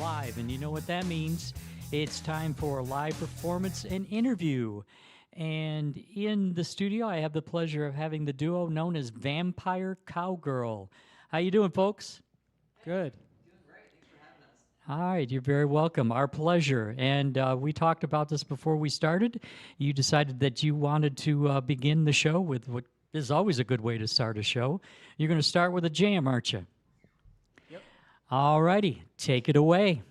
live, and you know what that means. It's time for a live performance and interview. And in the studio, I have the pleasure of having the duo known as Vampire Cowgirl. How you doing, folks? Good. All right, you're very welcome. Our pleasure. And we talked about this before we started. You decided that you wanted to begin the show with what is always a good way to start a show. You're going to start with a jam, aren't you? Yep. All righty, take it away.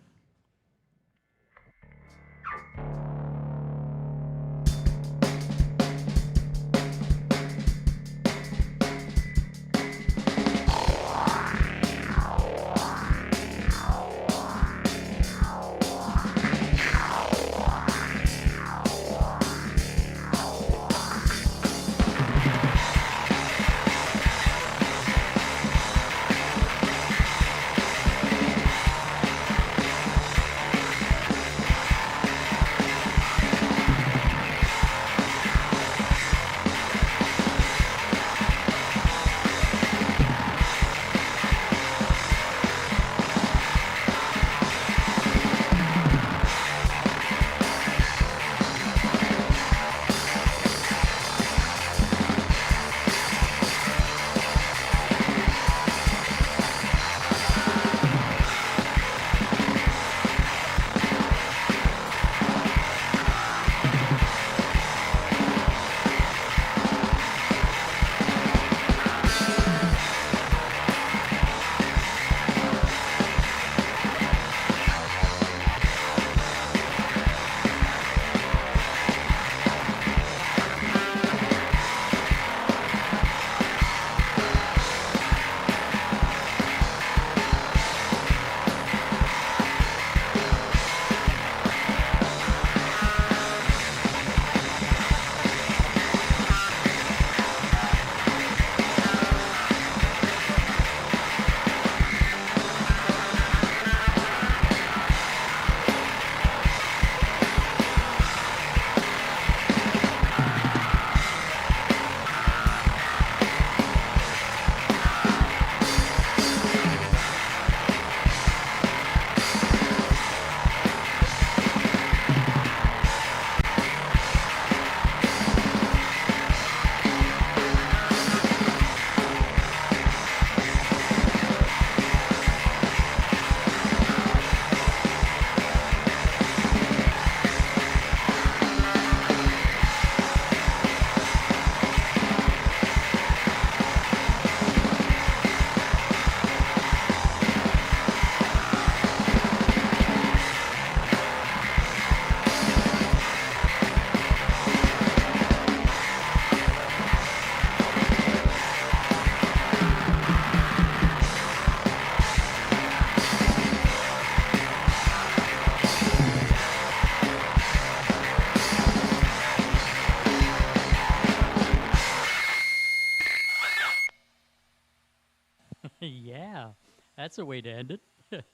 Yeah, that's a way to end it.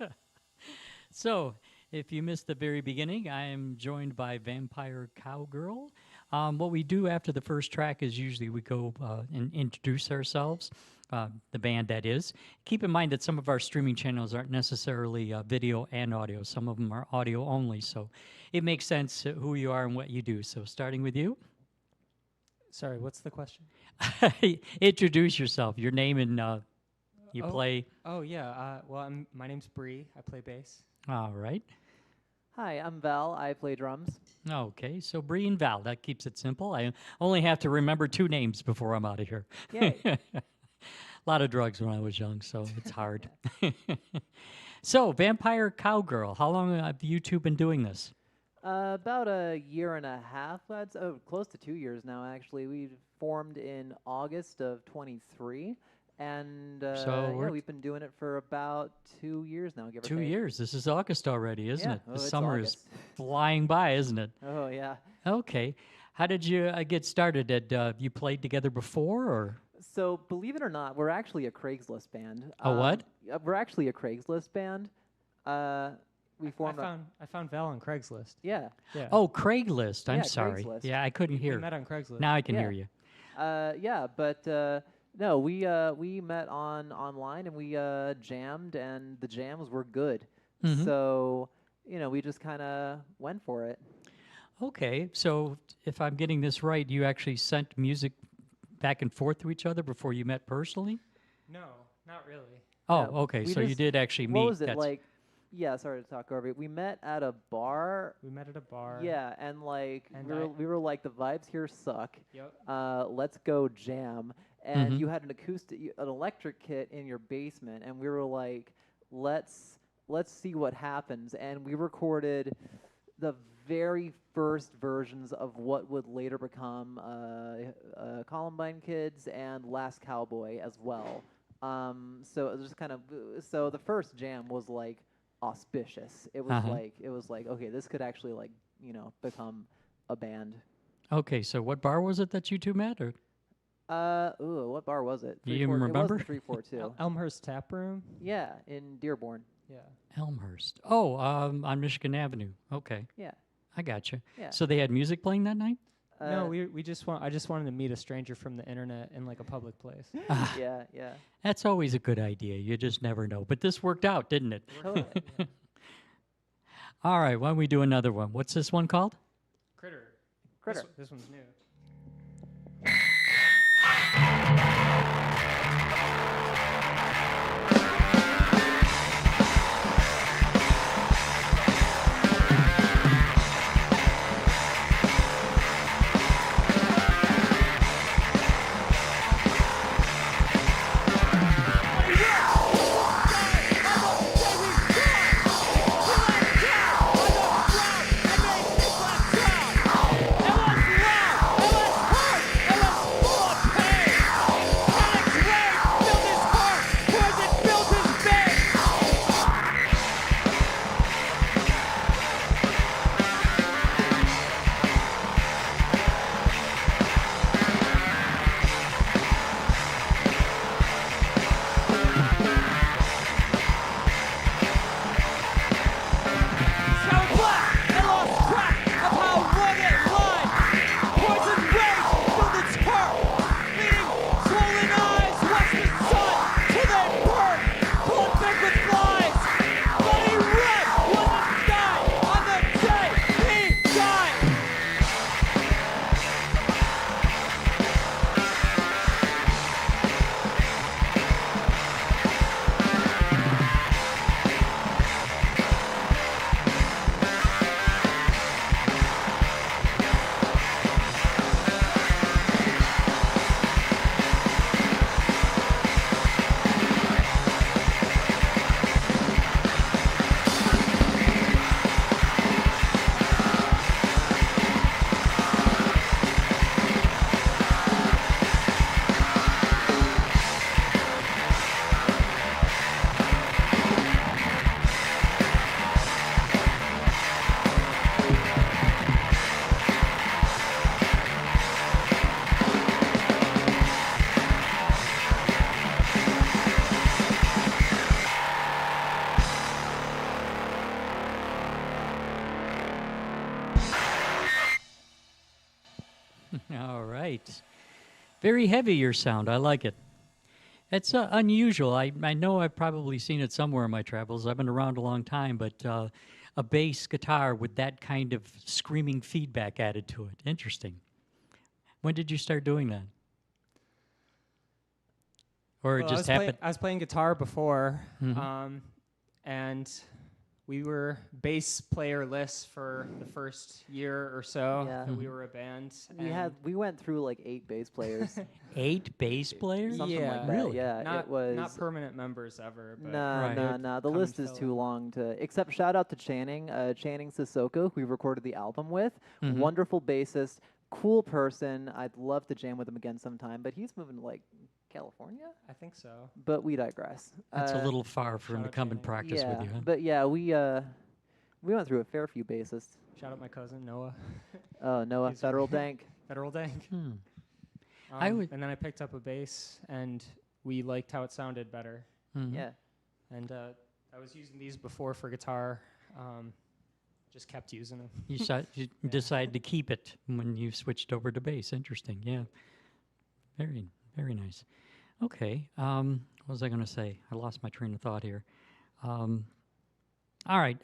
So, if you missed the very beginning, I am joined by Vampire Cowgirl. What we do after the first track is usually we go and introduce ourselves, the band that is. Keep in mind that some of our streaming channels aren't necessarily video and audio, some of them are audio only, so it makes sense who you are and what you do. So, starting with you, Sorry, what's the question? introduce yourself, your name and you Oh. play. Oh yeah. My name's Bree. I play bass. All right. Hi, I'm Val. I play drums. Okay, so Bree and Val, that keeps it simple. I only have to remember two names before I'm out of here. Yay. A lot of drugs when I was young, so it's hard. So, Vampire Cowgirl, how long have you two been doing this? About a year and a half. Close to 2 years now, actually. We formed in August of 23. And So yeah, we're we've been doing it for about 2 years now, give or Two take. years. This is August already, isn't Yeah. it? Oh, The it's summer is August. flying by, isn't it? Oh, yeah. Okay. How did you get started? Did you played together before, or? So, believe it or not, we're actually a Craigslist band. A what? Yeah, we're actually a Craigslist band. We I formed. I found Val on Craigslist. Yeah. Yeah. Oh, Craigslist. I'm Yeah, sorry. Craigslist. Yeah, I couldn't we hear. met on Craigslist. Now I can Yeah. hear you. Yeah, but no, we met online and we jammed, and the jams were good. Mhm. So, we just kind of went for it. Okay, so if I'm getting this right, you actually sent music back and forth to each other before you met personally? No, not really. Oh, No, okay, we so you just did actually what meet. was it That's like? Yeah, sorry to talk over you. We met at a bar. We met at a bar. Yeah, and like And we were like the vibes here suck. Yep. Let's go jam. And Mhm. you had an electric kit in your basement, and we were like, let's see what happens. And we recorded the very first versions of what would later become Columbine Kids and Last Cowboy as well. So it was just kind of so the first jam was like auspicious. Uh-huh. It was like okay, this could actually like become a band. Okay, so what bar was it that you two met? Or What bar was it? Do you even It remember? wasn't 342. Elmhurst Tap Room. Yeah, in Dearborn. Yeah. Elmhurst. Oh, on Michigan Avenue. Okay, Yeah, I gotcha. yeah. So they had music playing that night? No, we just I just wanted to meet a stranger from the internet in like a public place. Ah, Yeah, yeah. that's always a good idea. You just never know. But this worked out, didn't it? Totally. All right, why don't we do another one? What's this one called? Critter. Critter. This one's new. All right. Very heavy, your sound. I like it. It's unusual. I know I've probably seen it somewhere in my travels. I've been around a long time, but a bass guitar with that kind of screaming feedback added to it. Interesting. When did you start doing that? Or it Well, just happened? I was playing guitar before, Mhm. and we were bass player-less for the first year or so Yeah. that we were a band. We went through like 8 bass players. 8 bass players? Something Yeah. like that. Really? Yeah, not it was not permanent members ever. But Nah, Right. nah, nah. The come list and is fill too in. long to. Except shout out to Channing, Channing Sissoko, who we recorded the album with. Mhm. Wonderful bassist, cool person. I'd love to jam with him again sometime, but he's moving to like California. I think so. But we digress. That's a little far for him to shout out come and Channing. practice yeah, with you, huh? but yeah, we went through a fair few bassists. Shout out my cousin Noah, Oh, Noah, He's- Federal Dank. Federal Dank. Hmm. I would- And then I picked up a bass, and we liked how it sounded better. Mhm. Yeah. And I was using these before for guitar. Just kept using them. You decided to keep it when you switched over to bass. Interesting. Yeah. Very, very nice. Okay. What was I going to say? I lost my train of thought here. All right.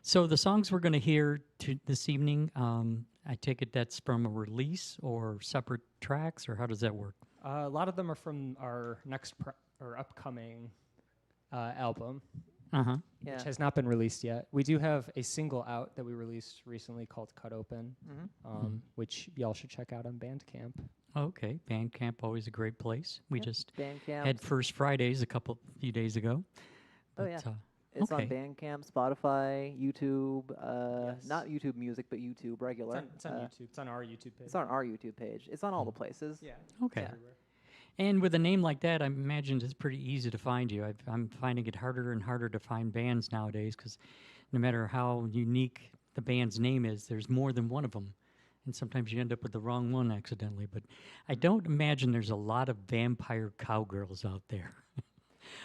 So the songs we're going to hear this evening, I take it that's from a release or separate tracks, or how does that work? A lot of them are from our or upcoming album, Uh-huh. Yeah. which has not been released yet. We do have a single out that we released recently called Cut Open, which y'all should check out on Bandcamp. Okay. Bandcamp, always a great place. We Yep. just Bandcamp. had First Fridays few days ago. Oh, yeah. But, It's on okay. Bandcamp, Spotify, YouTube. Yes. Not YouTube Music, but YouTube regular. It's on YouTube. It's on our YouTube page. It's on our YouTube page. It's on all the places. Yeah. Okay. Yeah. Everywhere. And with a name like that, I imagine it's pretty easy to find you. I'm finding it harder and harder to find bands nowadays because no matter how unique the band's name is, there's more than one of them. And sometimes you end up with the wrong one accidentally. But I don't imagine there's a lot of Vampire Cowgirls out there.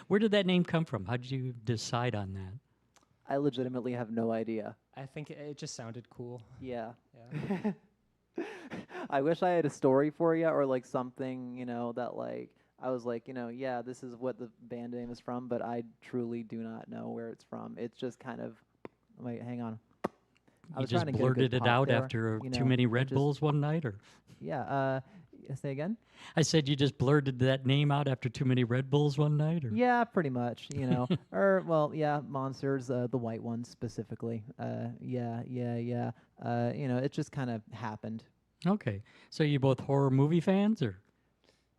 Where did that name come from? How did you decide on that? I legitimately have no idea. I think it just sounded cool. Yeah. Yeah. I wish I had a story for you or like something, that like I was like, yeah, this is what the band name is from, but I truly do not know where it's from. It's just kind of, wait, hang on. I You was just trying to get a good blurted it pop out there, after you too know, many it Red just- Bulls one night, or Yeah, say again? I said you just blurted that name out after too many Red Bulls one night, or Yeah, pretty much, or well, yeah, monsters, the white ones specifically. Yeah. It just kind of happened. Okay, so you both horror movie fans, or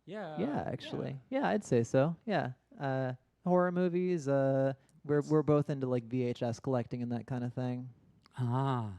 Yeah. Yeah, actually. Yeah, I'd say so. Yeah. Horror movies, we're both into like VHS collecting and that kind of thing. ah,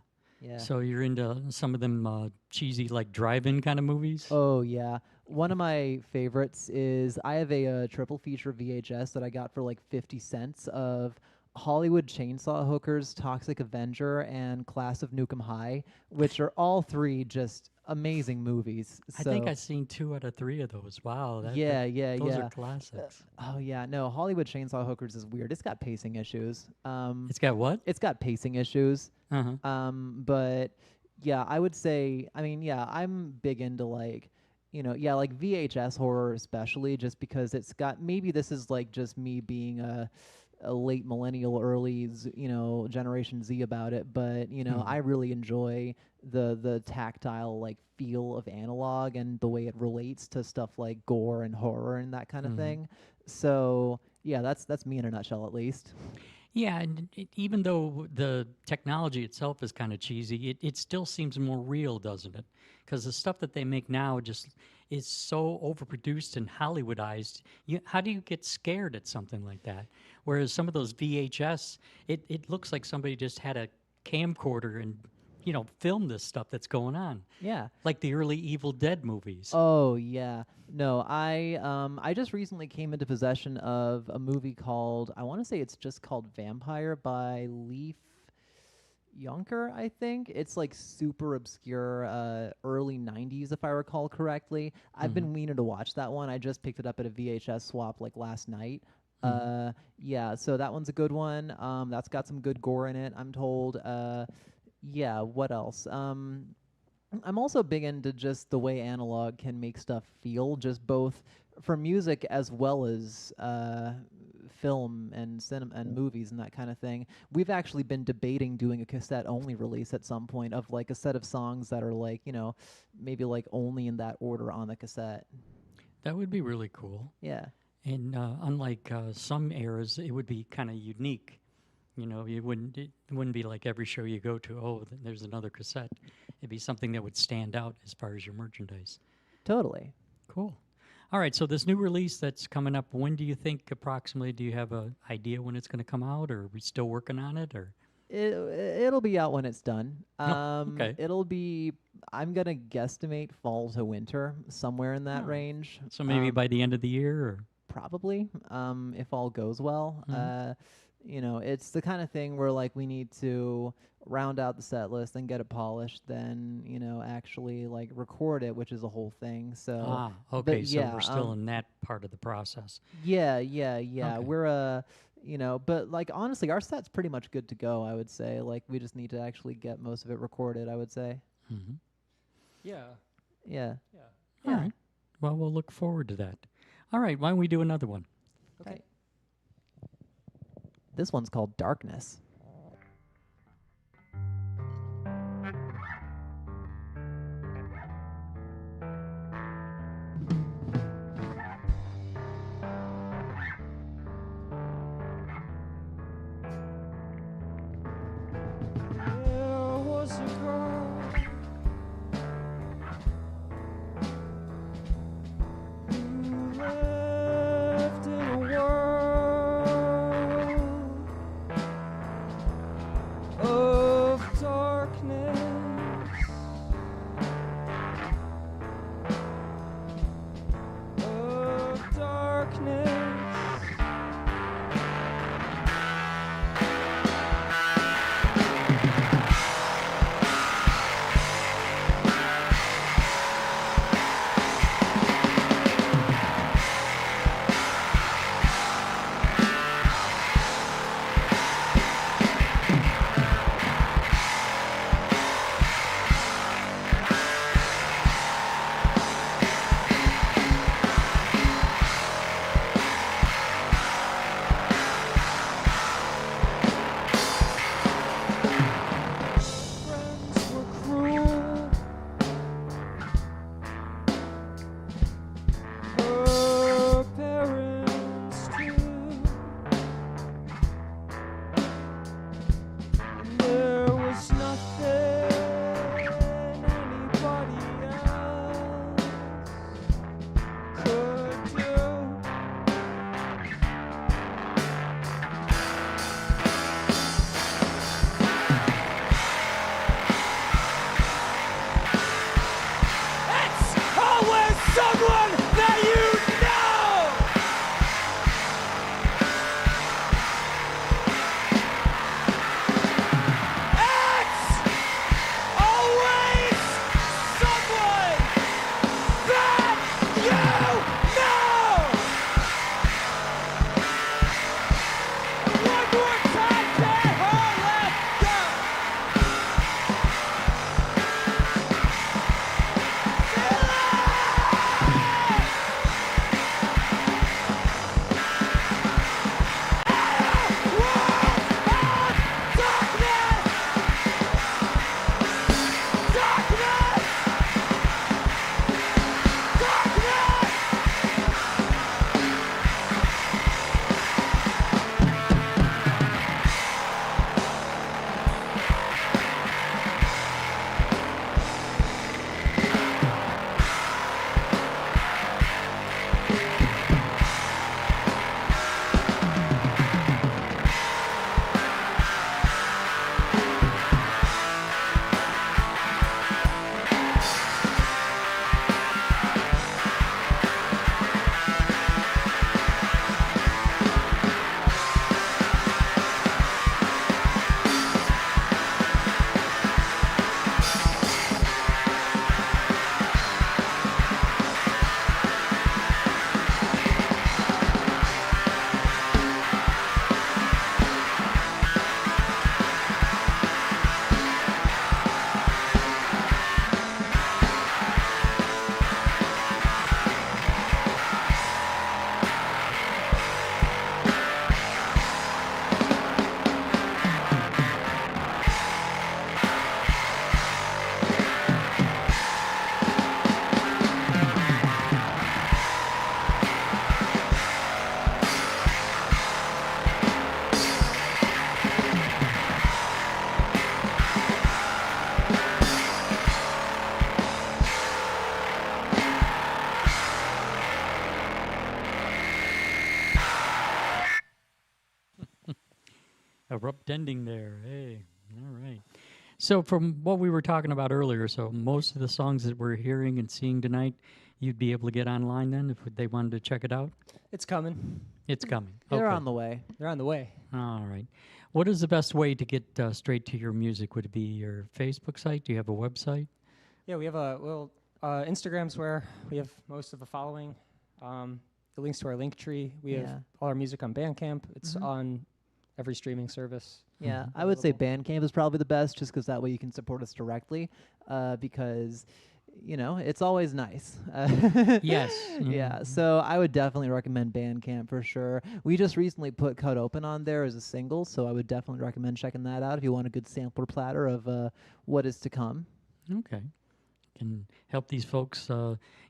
Yeah. so you're into some of them cheesy like drive-in kind of movies? Oh yeah. One of my favorites is I have a triple feature VHS that I got for like 50 cents of Hollywood Chainsaw Hookers, Toxic Avenger, and Class of Nukem High, which are all three just amazing movies. I think I've seen 2 out of 3 of those. Wow, yeah, those yeah. are classics. Oh yeah, no, Hollywood Chainsaw Hookers is weird. It's got pacing issues. It's got what? It's got pacing issues. Uh-huh. But yeah, I would say, I mean, yeah, I'm big into like, like VHS horror especially, just because it's got, maybe this is like just me being a late millennial, early, Generation Z about it, but I really enjoy the tactile like feel of analog and the way it relates to stuff like gore and horror and that kind of thing. So yeah, that's me in a nutshell at least. Yeah, and even though the technology itself is kind of cheesy, it still seems more real, doesn't it? Because the stuff that they make now just is so overproduced and Hollywoodized. How do you get scared at something like that? Whereas some of those VHS, it looks like somebody just had a camcorder and filmed this stuff that's going on, Yeah. like the early Evil Dead movies. Oh yeah. No, I just recently came into possession of a movie called, I want to say it's just called Vampire by Leif Yonker, I think. It's like super obscure, early 90s if I recall correctly. I've been meaning to watch that one. I just picked it up at a VHS swap like last night. Yeah, so that one's a good one. That's got some good gore in it, I'm told. Yeah, what else? I'm also big into just the way analog can make stuff feel, just both for music as well as film and cinema and movies and that kind of thing. We've actually been debating doing a cassette-only release at some point of like a set of songs that are like, maybe like only in that order on the cassette. That would be really cool. Yeah. And unlike some eras, it would be kind of unique. It wouldn't be like every show you go to, oh, there's another cassette. It'd be something that would stand out as far as your merchandise. Totally. Cool. All right, so this new release that's coming up, when do you think approximately, do you have an idea when it's going to come out, or are we still working on it, or? It'll be out when it's done. Okay. It'll be, I'm going to guesstimate fall to winter, somewhere in that range. So maybe by the end of the year, or? Probably, if all goes well. It's the kind of thing where like we need to round out the set list and get it polished, then actually like record it, which is a whole thing. So Okay, but so yeah, we're still in that part of the process. yeah. Okay. We're but like honestly, our set's pretty much good to go. I would say like we just need to actually get most of it recorded. I would say. Mm-hmm. Yeah. Yeah. All right. Well, we'll look forward to that. All right, why don't we do another one? Okay. This one's called Darkness. Abrupt ending there. Hey, all right. So from what we were talking about earlier, so most of the songs that we're hearing and seeing tonight, you'd be able to get online then if they wanted to check it out? It's coming. It's coming. They're Okay. on the way. They're on the way. All right. What is the best way to get straight to your music? Would it be your Facebook site? Do you have a website? Yeah, we have Instagram's where we have most of the following. The links to our link tree. We Yeah. have all our music on Bandcamp. It's Mhm. on every streaming service. Yeah, Mhm. I would say Bandcamp is probably the best, just because that way you can support us directly. Because, it's always nice. Yes. Yeah, Mhm. so I would definitely recommend Bandcamp for sure. We just recently put Cut Open on there as a single, so I would definitely recommend checking that out if you want a good sampler platter of what is to come. Okay. Can help these folks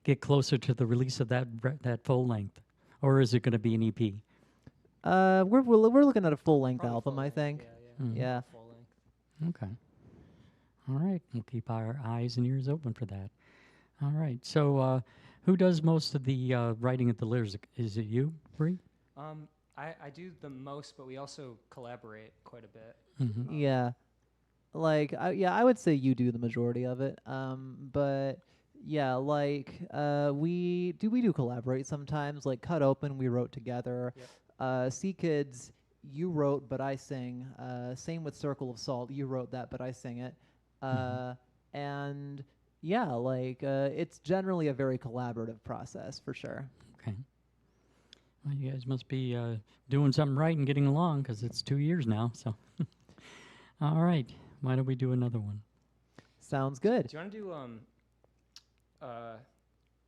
get closer to the release of that full length, or is it going to be an E EP? We're looking at a full length Probably album, full I length, think. Mhm. Yeah. Full length. Okay. All right. We'll keep our eyes and ears open for that. All right. So, who does most of the writing of the lyrics? Is it you, Bree? I do the most, but we also collaborate quite a bit. Mm-hmm. Yeah. I would say you do the majority of it. But yeah, we do collaborate sometimes. Like Cut Open, we wrote together. Yep. Sea Kids, you wrote, but I sing. Same with Circle of Salt, you wrote that, but I sing it. And yeah, it's generally a very collaborative process for sure. Okay. Well, you guys must be doing something right and getting along because it's 2 years now. So, all right. Why don't we do another one? Sounds good. Do you want to do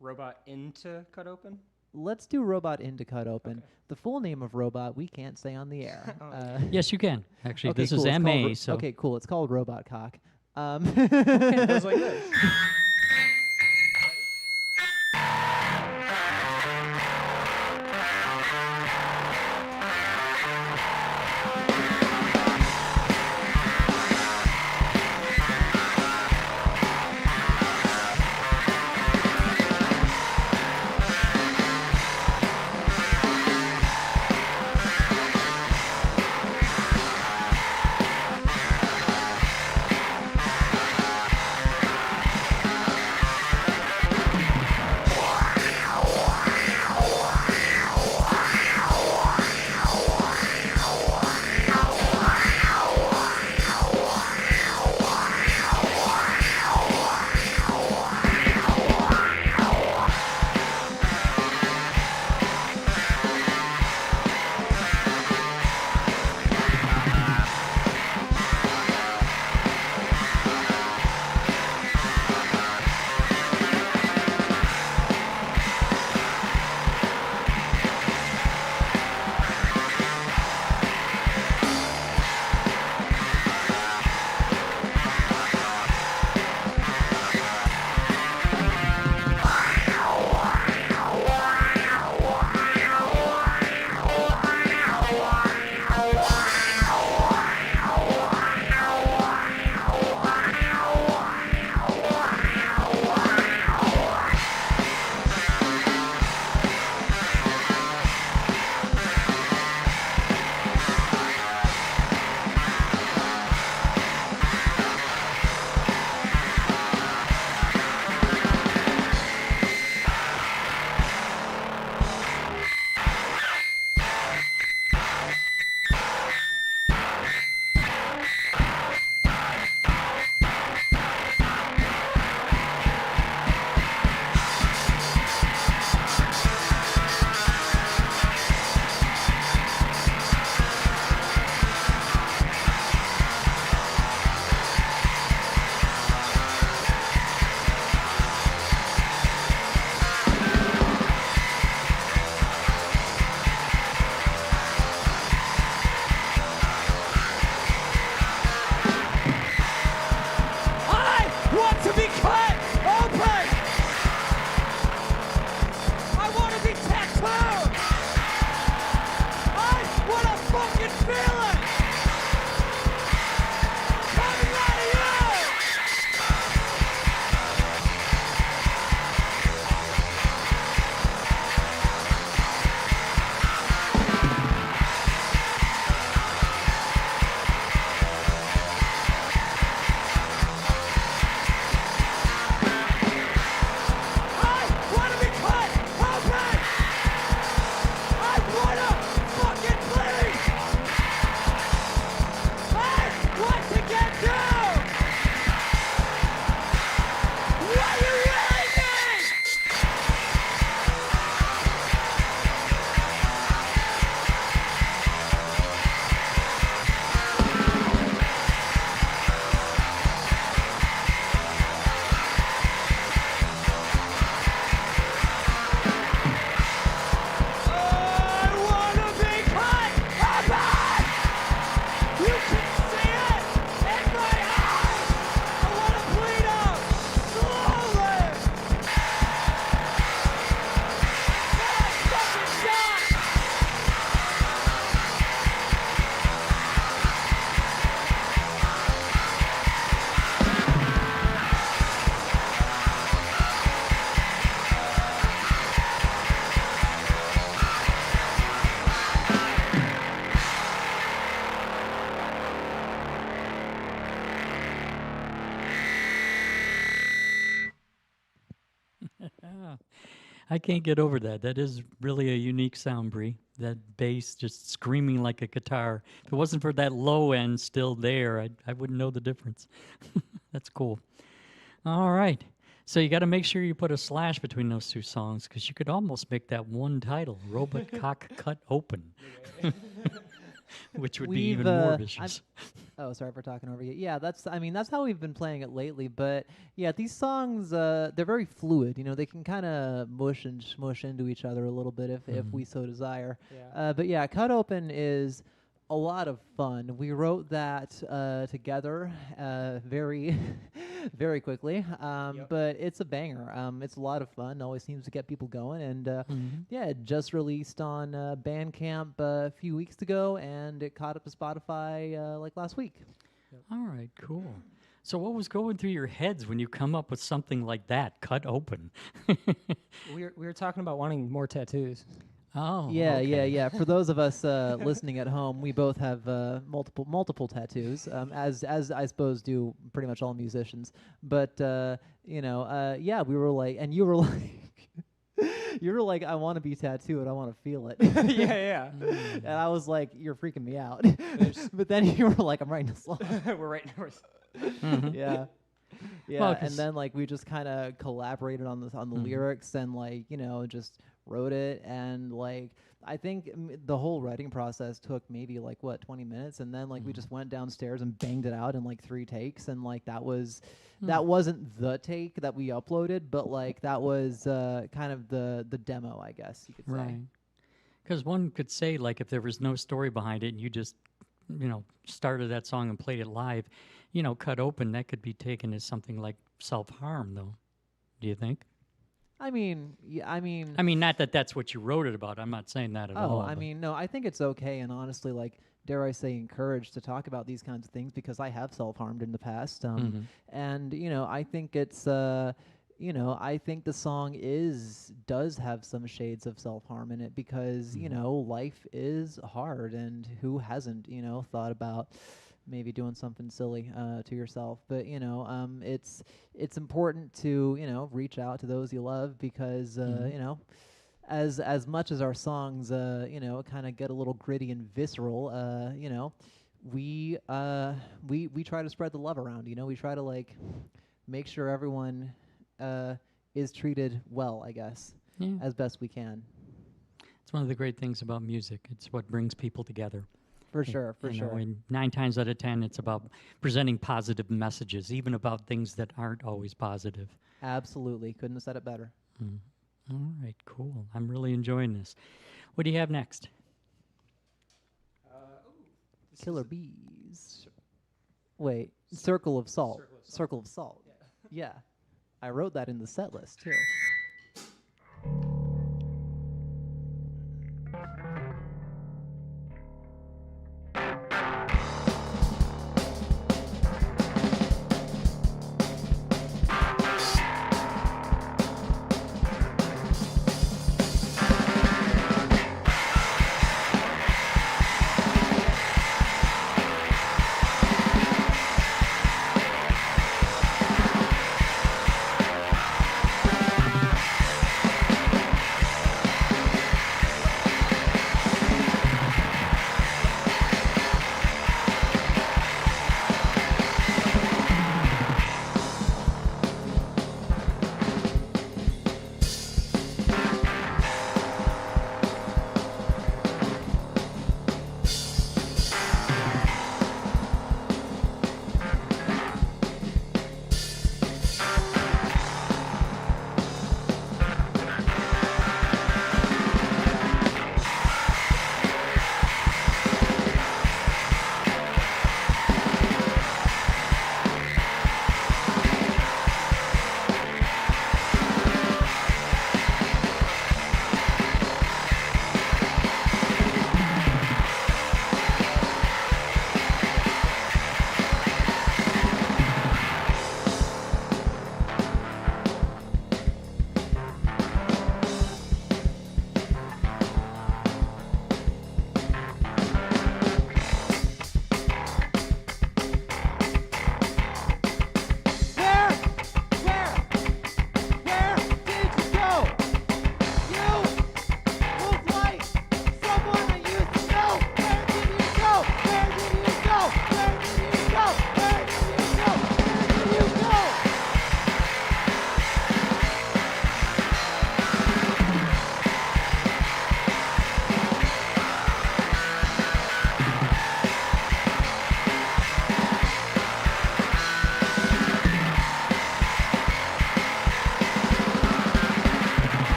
Robot into Cut Open? Let's do Robot into Cut Open. Okay. The full name of Robot we can't say on the air. Oh. Yes, you can. Actually, Okay, this cool. is It's called MA. Ro- So Okay, cool. It's called Robot Cock. Okay, it goes like this. I can't get over that. That is really a unique sound, Bree. That bass just screaming like a guitar. If it wasn't for that low end still there, I wouldn't know the difference. That's cool. All right. So you got to make sure you put a slash between those two songs because you could almost make that one title, Robot Cock Cut Open, which would be even more vicious. Oh, sorry for talking over you. Yeah, that's how we've been playing it lately. But yeah, these songs, they're very fluid. You know, they can kind of mush and smush into each other a little bit if we so desire. Yeah. But yeah, Cut Open is a lot of fun. We wrote that together very, very quickly. But it's a banger. It's a lot of fun. Always seems to get people going. And yeah, it just released on Bandcamp a few weeks ago, and it caught up to Spotify like last week. All right, cool. So what was going through your heads when you come up with something like that, Cut Open? We were talking about wanting more tattoos. Oh, Yeah, okay. yeah. For those of us listening at home, we both have multiple tattoos, as I suppose do pretty much all musicians. But yeah, we were like, and you were like, you were like, I want to be tattooed, I want to feel it. yeah. And I was like, you're freaking me out. But then you were like, I'm writing a song. We're right now. Yeah. Yeah, Well, and 'cause- then like we just kind of collaborated on the lyrics and like just wrote it, and like I think the whole writing process took maybe like 20 minutes, and then like we just went downstairs and banged it out in like 3 takes, and like that wasn't the take that we uploaded, but like that was kind of the demo, I guess you could say. Right. Because one could say, like, if there was no story behind it and you just, started that song and played it live, Cut Open, that could be taken as something like self-harm, though. Do you think? I mean, yeah, I mean, not that that's what you wrote it about. I'm not saying that at all. I but- mean, no, I think it's okay, and honestly, like, dare I say, encouraged to talk about these kinds of things because I have self-harmed in the past, and I think it's, I think the song does have some shades of self-harm in it because life is hard, and who hasn't thought about maybe doing something silly to yourself, but it's important to reach out to those you love because as much as our songs kind of get a little gritty and visceral, we try to spread the love around. We try to like make sure everyone is treated well, I guess, Yeah. as best we can. It's one of the great things about music. It's what brings people together. For sure, for sure. And 9 times out of 10, it's about presenting positive messages, even about things that aren't always positive. Absolutely, couldn't have said it better. All right, cool. I'm really enjoying this. What do you have next? Killer Bees. Wait, Circle of Salt. Circle of Salt. Yeah. I wrote that in the set list too.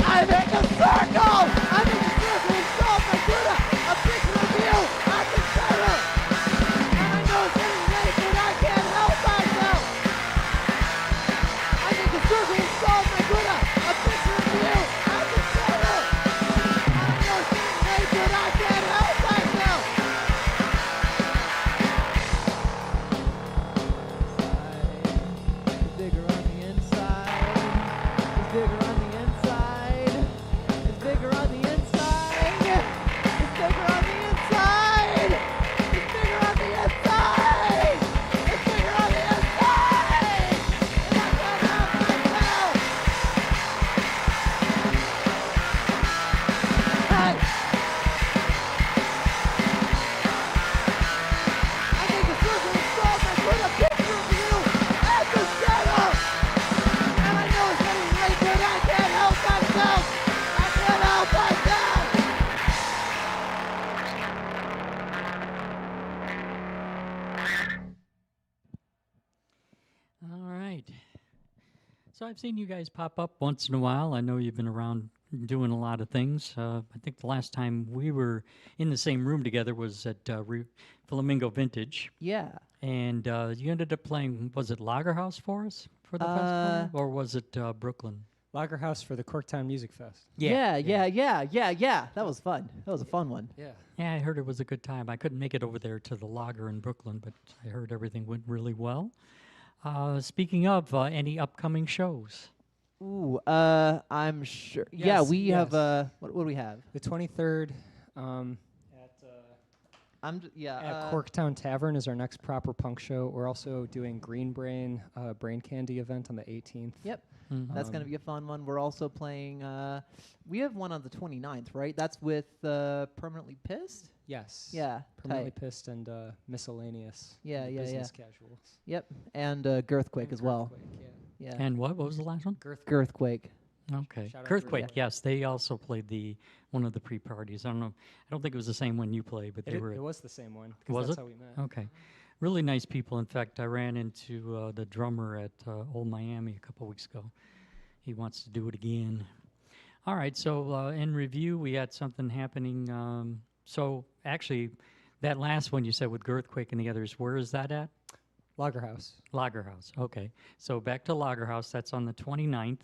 I'm in the circle! I'm in the circle of salt, my Buddha! A picture of you at the center! And I know it's getting late, but I can't help myself! I'm in the circle of salt, my Buddha! A picture of you at the center! And I know it's getting late, but I can't help myself! It's bigger on the inside. It's bigger on the inside. It's bigger on the inside. It's bigger on the inside. It's bigger on the inside. It's bigger on the inside. And I can't help myself. Hey. I think the circle is solved. I put a picture of you at the center. And I know it's getting late, but I can't help myself. I can't help myself. All right. So I've seen you guys pop up once in a while. I know you've been around doing a lot of things. I think the last time we were in the same room together was at Flamingo Vintage. Yeah. And you ended up playing, was it Lagerhouse for us for the festival? Or was it Brooklyn? Lagerhouse for the Corktown Music Fest. Yeah. That was fun. That was a fun one. Yeah. Yeah, I heard it was a good time. I couldn't make it over there to the Lager in Brooklyn, but I heard everything went really well. Speaking of, any upcoming shows? Ooh, I'm sure. Yeah, Yes, we have. yes. What do we have? The 23rd at Corktown Tavern is our next proper punk show. We're also doing Green Brain Brain Candy event on the 18th. Yep. Mhm. That's going to be a fun one. We're also playing. We have one on the 29th, right? That's with Permanently Pissed. Yes. Yeah. Permanently tight. Pissed and Miscellaneous. Yeah, and yeah, Business Casuals. Yep. And Girthquake And as well. Girthquake, yeah. Yeah. And what was the last one? Girthquake. Okay. Shout out Earthquake, Earthquake. yes. They also played one of the pre-parties. I don't know. I don't think it was the same one you played, but they It, were. it was the same one. 'Cause Was that's it? how we met. Okay. Really nice people. In fact, I ran into the drummer at Old Miami a couple weeks ago. He wants to do it again. All right. So in review, we had something happening. So actually, that last one you said with Girthquake and the others, where is that at? Lagerhouse. Lagerhouse. Okay. So back to Lagerhouse. That's on the 29th.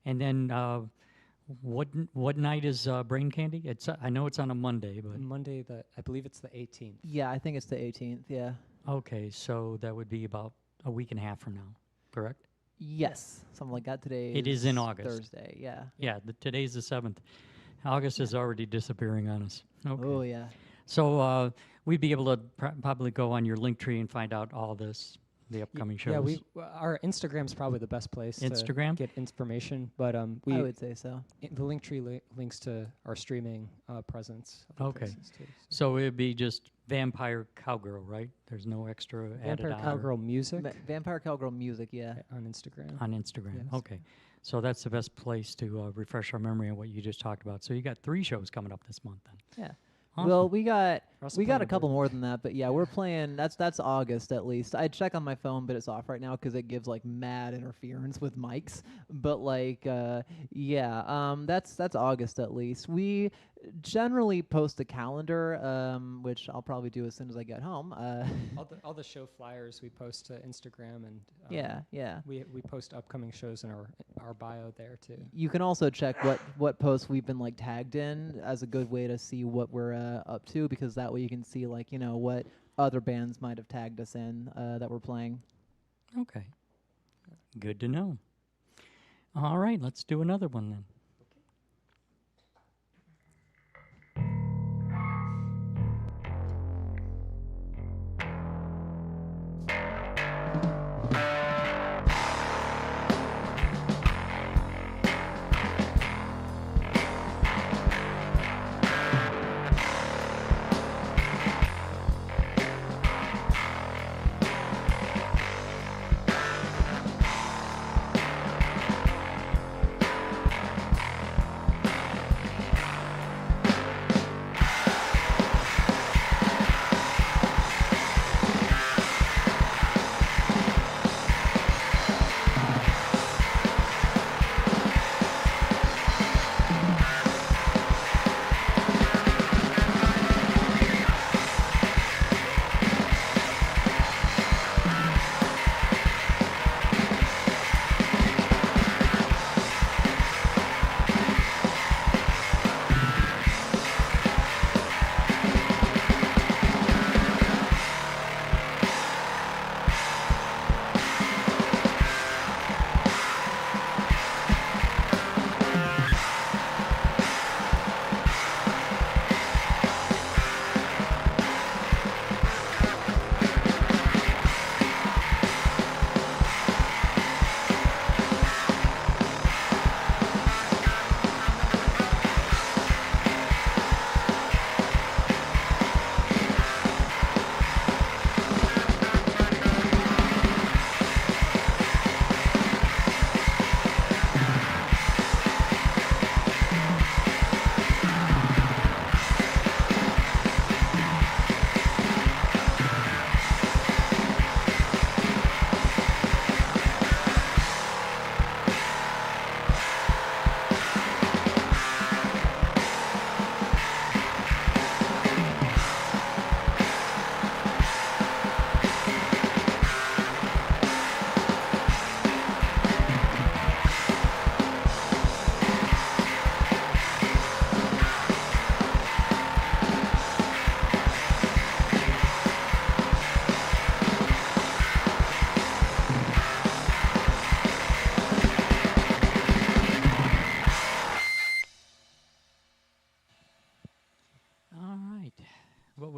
And then what night is Brain Candy? It's I know it's on a Monday, but Monday, I believe it's the 18th. Yeah, I think it's the 18th. Yeah. okay. So that would be about a week and a half from now, correct? Yes, something like that. Today. It is in August. Thursday. Yeah. Yeah. Today's the 7th. August is already disappearing on us. Okay. Oh yeah. So we'd be able to probably go on your link tree and find out all this, the upcoming shows. Yeah, our Instagram's probably the best place Instagram? to get information. But I would say so. the link tree links to our streaming presence. other Okay. places too, So it'd be just Vampire Cowgirl, right? There's no extra added Vampire on or- Cowgirl Music Vampire Cowgirl Music. Yeah. on Instagram. on Instagram. Yes. Okay. So that's the best place to refresh our memory on what you just talked about. So you got 3 shows coming up this month then. Yeah. Awesome. Well, we got We're also we got playing a a couple birthday. more than that, but yeah, we're playing. That's August at least. I check on my phone, but it's off right now because it gives like mad interference with mics. But like, that's August at least. We generally post a calendar, which I'll probably do as soon as I get home. All the show flyers we post to Instagram and Yeah. we post upcoming shows in our bio there too. You can also check what posts we've been like tagged in as a good way to see what we're up to, because that way you can see like what other bands might have tagged us in that we're playing. Okay. Good to know. All right, let's do another one then.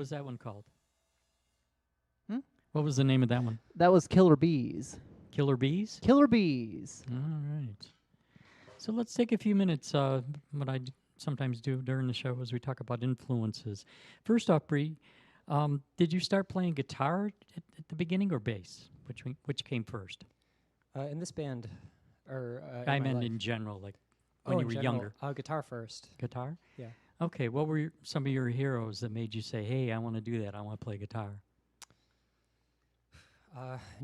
was that one called? Hmm? What was the name of that one? That was Killer Bees. Killer Bees? Killer Bees. All right. So let's take a few minutes. What I sometimes do during the show is we talk about influences. First off, Bree, did you start playing guitar at the beginning or bass? Which came first? In this band, or I meant in general, like when you were younger. Guitar first. Guitar? Yeah. Okay. What were some of your heroes that made you say, "Hey, I want to do that. I want to play guitar"?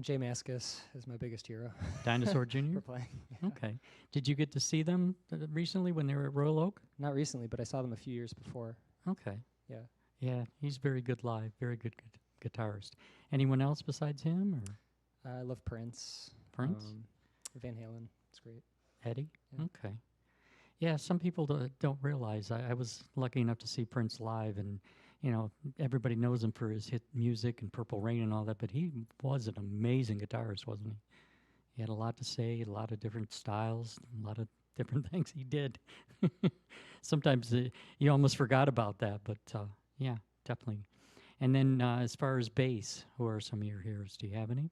Jay Mascis is my biggest hero Dinosaur Jr. for playing. Okay. Did you get to see them recently when they were at Royal Oak? Not recently, but I saw them a few years before. Okay. Yeah. Yeah, he's very good live. Very good guitarist. Anyone else besides him or I love Prince. Prince? Van Halen. It's great. Eddie? Yeah. Okay. Yeah, some people don't realize. I was lucky enough to see Prince live, and everybody knows him for his hit music and Purple Rain and all that, but he was an amazing guitarist, wasn't he? He had a lot to say, a lot of different styles, a lot of different things he did. Sometimes you almost forgot about that, but yeah, definitely. And then as far as bass, who are some of your heroes? Do you have any?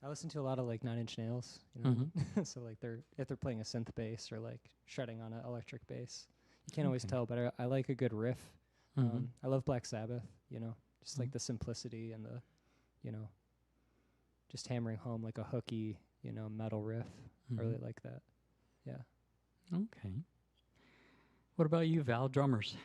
I listen to a lot of like Nine Inch Nails, so like if they're playing a synth bass or like shredding on an electric bass, you can't always Okay. tell. But I like a good riff. Mhm. I love Black Sabbath. Just like the simplicity and the, just hammering home like a hooky, metal riff. I really Mhm. like that. Yeah. Okay. What about you, Val? Drummers?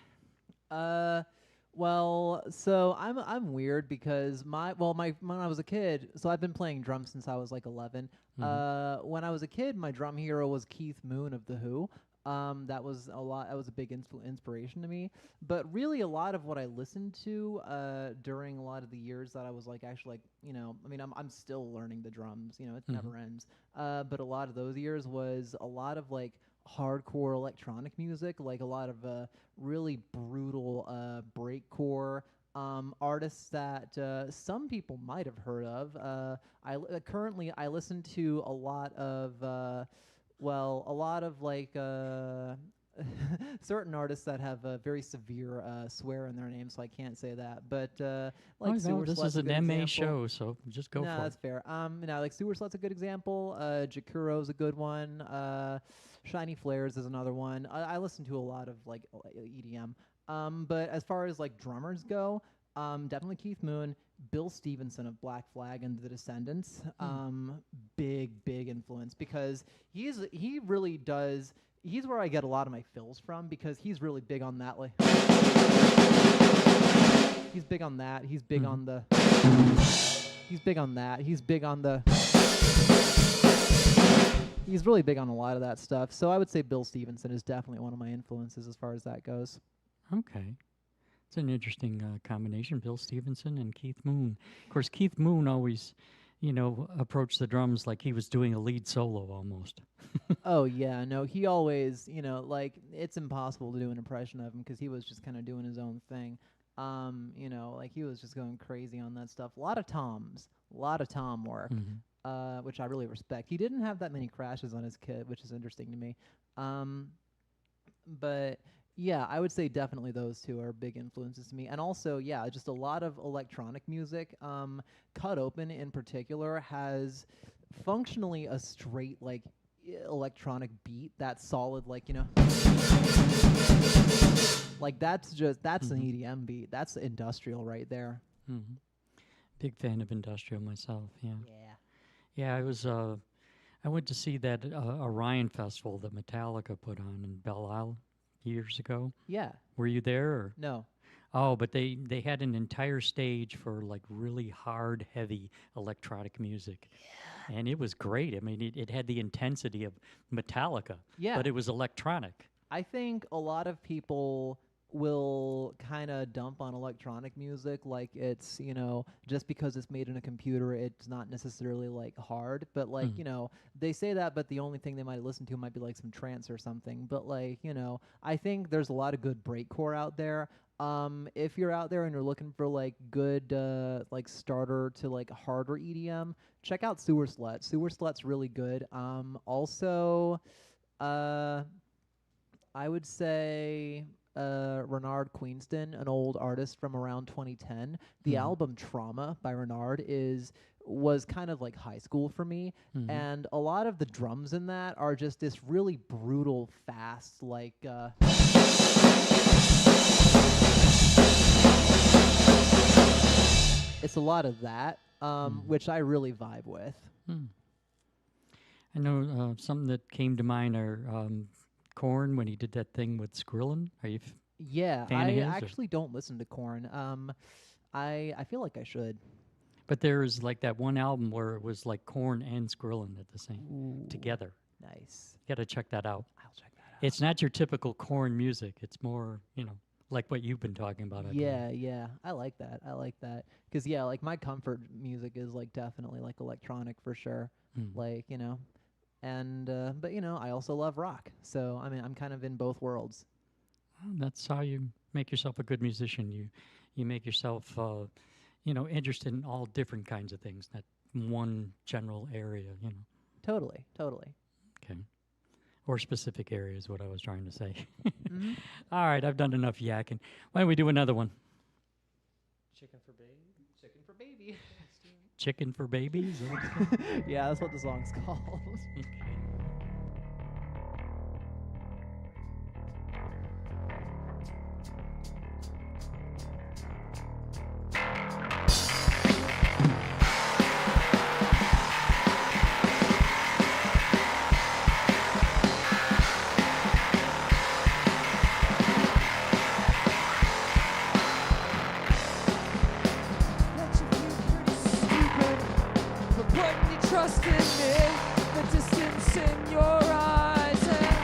Well, so I'm weird because when I was a kid, so I've been playing drums since I was like 11. When I was a kid, my drum hero was Keith Moon of The Who. That was a big inspiration to me. But really, a lot of what I listened to during a lot of the years that I was like actually like I'm still learning the drums. It never ends. But a lot of those years was a lot of like hardcore electronic music, like a lot of really brutal breakcore artists that some people might have heard of. Currently I listen to a lot of like certain artists that have a very severe swear in their name, so I can't say that. But like Val, Sewer this Slut's is a an good MA example. show, so just go No, for that's it. fair. Like Sewer Slut's a good example. Jakuro's a good one. Shiny Flares is another one. I listen to a lot of like EDM. But as far as like drummers go, definitely Keith Moon, Bill Stevenson of Black Flag and the Descendants. Big influence because he really does. He's where I get a lot of my fills from because he's really big on that. Like, he's big on that. He's big on the. He's big on that. He's big on the. He's really big on a lot of that stuff. So I would say Bill Stevenson is definitely one of my influences as far as that goes. Okay. It's an interesting combination, Bill Stevenson and Keith Moon. Of course, Keith Moon always, approached the drums like he was doing a lead solo almost. Oh yeah, no, he always, like it's impossible to do an impression of him because he was just kind of doing his own thing. Like he was just going crazy on that stuff. A lot of tom work, which I really respect. He didn't have that many crashes on his kit, which is interesting to me. But yeah, I would say definitely those two are big influences to me. And also, yeah, just a lot of electronic music. Cut Open in particular has functionally a straight like electronic beat that's solid, like like that's an EDM beat. That's industrial right there. Big fan of industrial myself. Yeah. Yeah. Yeah, I went to see that Orion Festival that Metallica put on in Belle Isle years ago. Yeah. Were you there? Or? No. Oh, but they had an entire stage for like really hard, heavy electronic music. Yeah. And it was great. I mean, it had the intensity of Metallica, Yeah. but it was electronic. I think a lot of people will kind of dump on electronic music like it's, just because it's made in a computer, it's not necessarily like hard. But like, they say that, but the only thing they might listen to might be like some trance or something. But like, I think there's a lot of good breakcore out there. If you're out there and you're looking for like good like starter to like harder EDM, check out Sewer Slut. Sewer Slut's really good. Also, I would say Renard Queenston, an old artist from around 2010. The Mhm. album Trauma by Renard was kind of like high school for me, Mhm. and a lot of the drums in that are just this really brutal, fast, like it's a lot of that, which I really vibe with. Hmm. I know something that came to mind are Korn when he did that thing with Skrillin. Are you? Yeah, Fan of I his, or- actually don't listen to Korn. I feel like I should. But there's like that one album where it was like Korn and Skrillin at the same together. Nice. You got to check that out. I'll check that out. It's not your typical Korn music. It's more, like what you've been talking about. I believe. Yeah. I like that. I like that. 'Cause yeah, like my comfort music is like definitely like electronic for sure. Mm. Like, and but I also love rock. So, I mean, I'm kind of in both worlds. Well, that's how you make yourself a good musician. You make yourself, interested in all different kinds of things, not one general area. Totally. Okay. Or specific area is what I was trying to say. Mhm. All right, I've done enough yakking. Why don't we do another one? Chicken for baby. Chicken for baby. Chicken for babies? Yeah, that's what the song's called. Okay. Bet you feel pretty stupid for putting your trust in me. The distance in your eyes and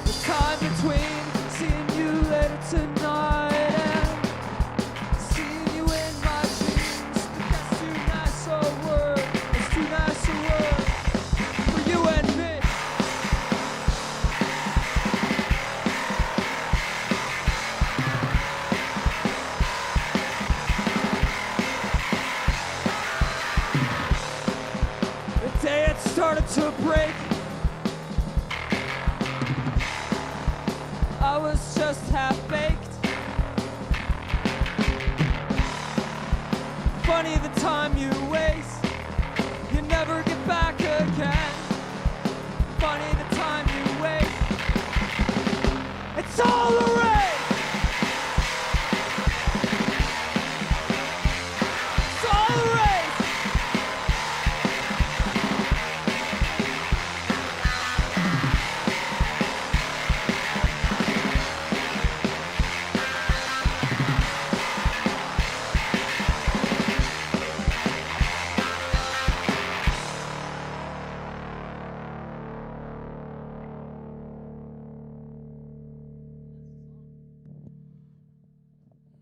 the time between seeing you later tonight and seeing you in my dreams. But that's too nice a word. It's too nice a word for you and me. The day it started to break, I was just half baked. Funny the time you waste, you never get back again. Funny the time you waste, it's all a race. It's all a race.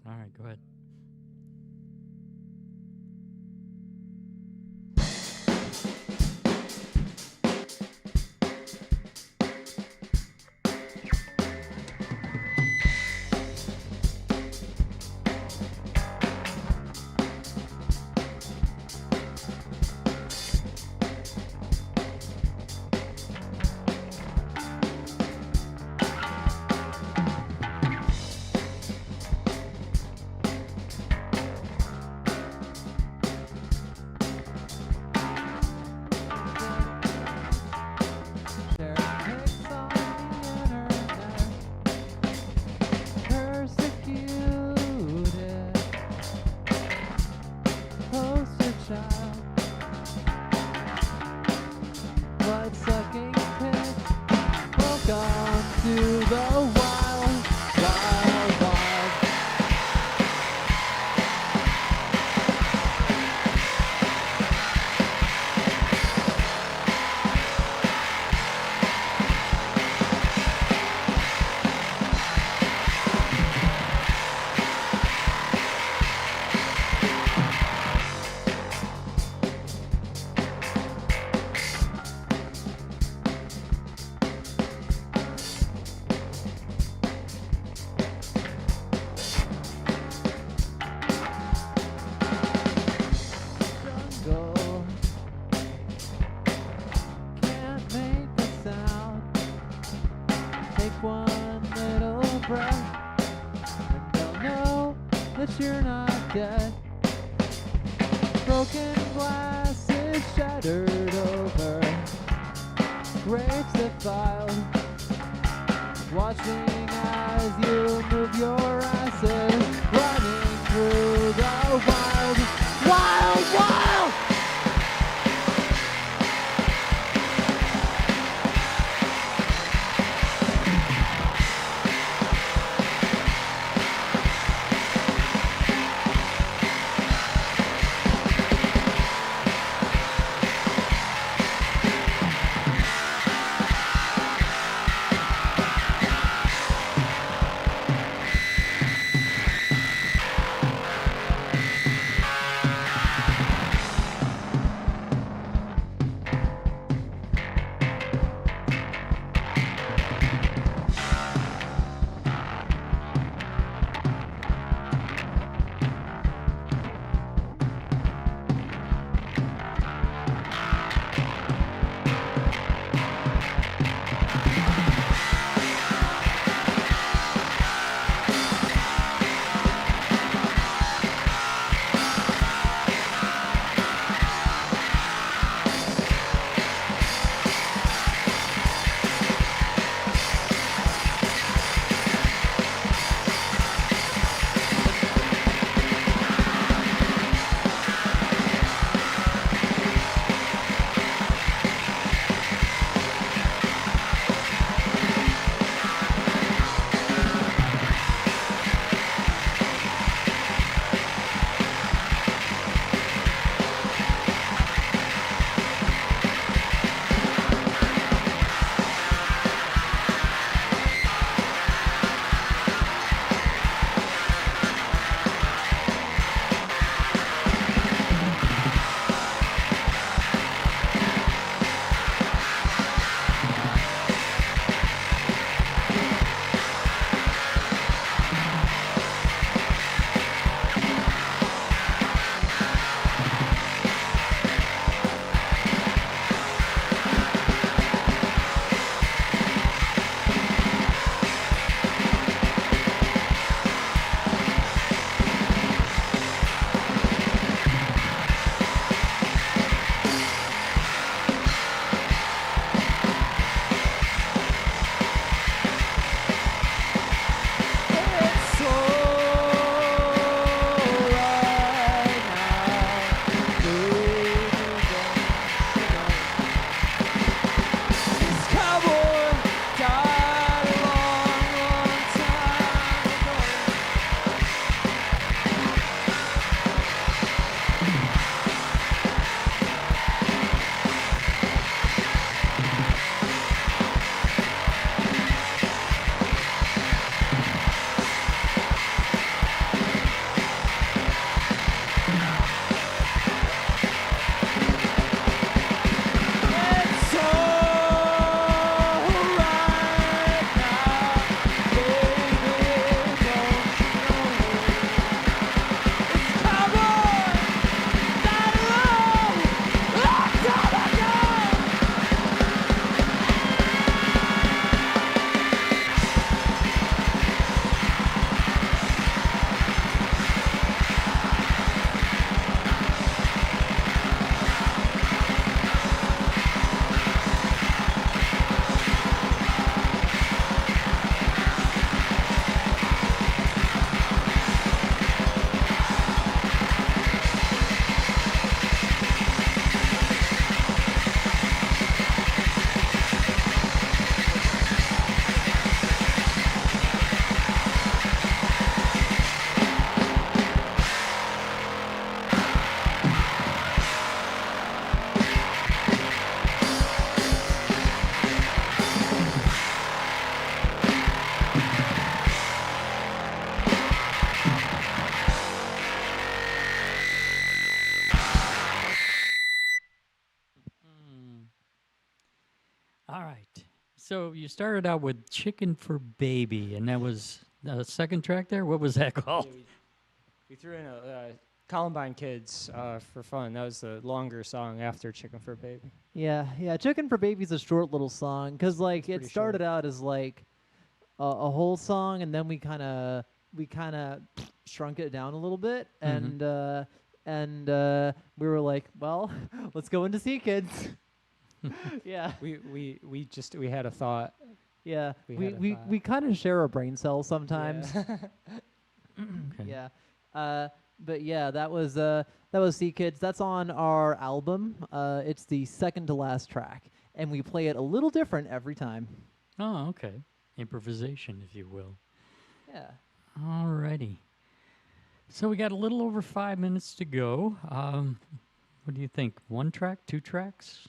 All right, go ahead. Share pics on the internet. Persecuted. Poster child. Blood-sucking pitch. Welcome to the wild, wild, wild. Jungle can't make a sound. Take one little breath, and they'll know that you're not dead. Broken glass is shattered over graves defiled. Watching as you move your asses, running through the wild, wild, wild. All right. So you started out with Chicken for Baby, and that was the second track there. What was that called? We threw in a Columbine Kids for fun. That was the longer song after Chicken for Baby. Yeah, Chicken for Baby's a short little song because like it pretty started out as like a whole song, and then we kind of shrunk it down a little bit, and we were like, well, let's go into Sea Kids. Yeah. We had a thought. Yeah, We we had a we, thought. we kind of share a brain cells sometimes. Okay. Yeah. But yeah, that was Sea Kids. That's on our album. It's the second to last track, and we play it a little different every time. Oh, okay. Improvisation, if you will. Yeah. Alrighty. So we got a little over 5 minutes to go. What do you think? 1 track, 2 tracks?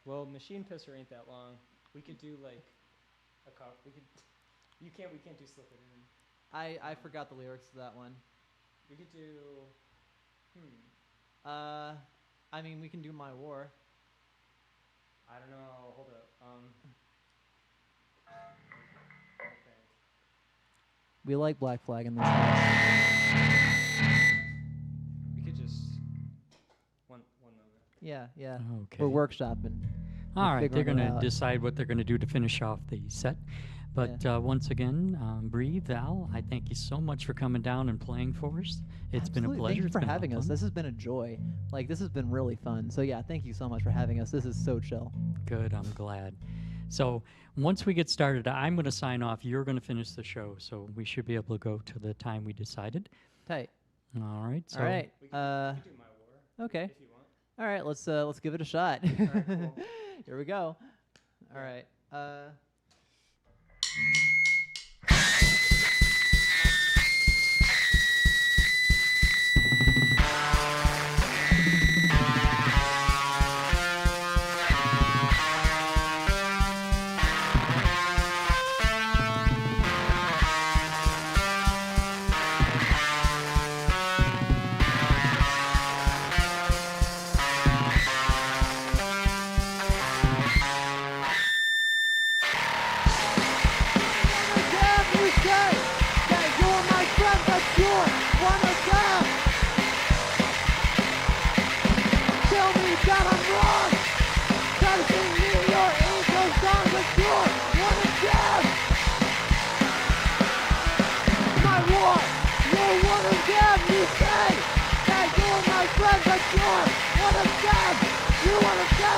Well, Machine Pisser ain't that long. We could do like we can't do Slip It In. I forgot the lyrics to that one. We could do. I mean, we can do My War. I don't know. Hold up. Okay. We like Black Flag in this house. We could just one moment. Yeah, yeah. Okay. We're workshopping. All right, they're figuring going it to out. decide what they're going to do to finish off the set. But once again, Bree, Val, I thank you so much for coming down and playing for us. It's been a Absolutely. pleasure. Thank you It's for been a lot having of us. fun. This has been a joy. Like, this has been really fun. So yeah, thank you so much for having us. This is so chill. Good, I'm glad. So once we get started, I'm going to sign off. You're going to finish the show, so we should be able to go to the time we decided. Tight. All right. So All right. We could do My War Okay. if you want. All right. Let's give it a shot. right, cool. Here we go. All right. You're my friend, but you're one of them. You're one of them.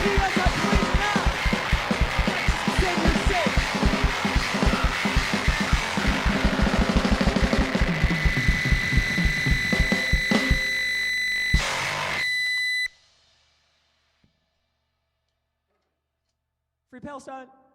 me as I breathe it out. Sing your sing. Free Palestine.